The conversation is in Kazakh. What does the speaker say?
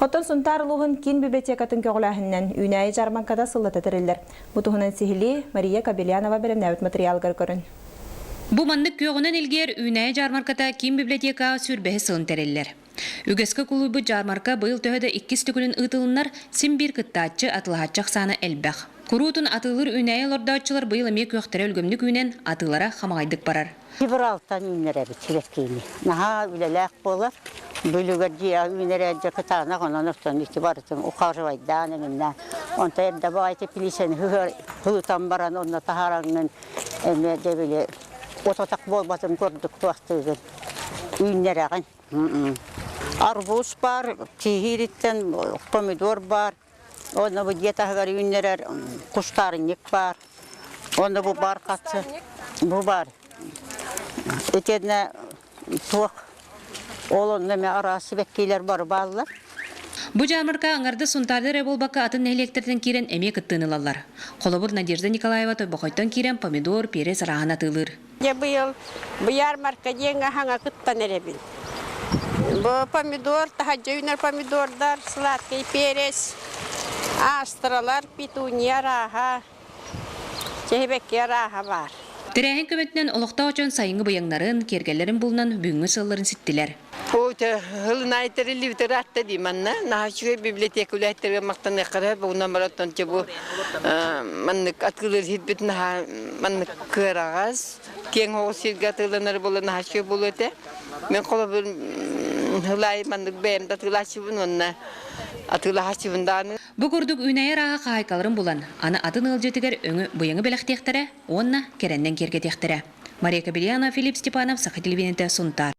Хотон сунтарлуғын кин библиотекатын көғіләхіннен үйнәйі жарманкада сыллата тірілдер. Бұтығынан сихили Мария Кабелянова білімнәуіт материалгар көрін. Бу маннык көғінен илгер үйнәйі жармарката кин библиотека сүрбәхі сылын тәреллер. Үгескі клубы жармарка бұйыл төхеді 2 түгілін ұтылынлар сим бір кыттаатчы атылахатчақ саны әлбәқ. Күрутын атылыр үйнәйі лордаатчылар бұйыл әме көқтірі өлгімдік үйнен атылара қамағайдық барар. Кибралтан үйнер әбі тіреккейні. Наға үлеләк болар. Бүлігер жия үйнер әді кытағына қонан ұқтан үкті барытын ұқаржывайдан әмінна. Онта әрді бағайты пілісен ғылытан баран онна тахараңның әме дебілі отатақ болбатын көрдік туақтығын үйнер әғын. Арбуз бар, тихириттен помидор бар. Оны бұл детағығар үйнер әр құштарынек бар. Оны бұл бар қатсы. Бұл бар. Өтедіне туақ. Олың неме арасы бәккейлер бар балылар. Бу жармарка аңарды сунтарды реболбаққа атын электрден кирен эме кыттынылалар. Қолыбыр Надежда Николаева тобақойттан кирен помидор, перес рағана тылыр. Бу ярмарка деньга ханга кыттан эребин. Бу помидор, тахаджойнер помидордар, сладкий перес, астралар, петуния раха, чехбекке раха бар. Тирәһен көмөтнен олықта очон сайыңы бұяңнарын, кергелерін бұлынан бүгінгі сылларын сіттілер. Ота хылнайтер ливтер атты диманна нахчуе библиотека үләттерге мактан якыры буна маратон чебу маннык аткылыр хитбит на маннык кырагаз кең осирга тылыныр болы нахчуе болыте мен кола бир хылай маннык бем да тылачыбын онна атылахачыбынданы Бу курдук үйнәйі раға қайкалырын булан. Аны атын ылжетігер өңі бұяңы біліқтектірі, онна кереннен кергетектірі. Мария Кабелянова, Филипп Степанов, Саха телевидениеті Сунтар.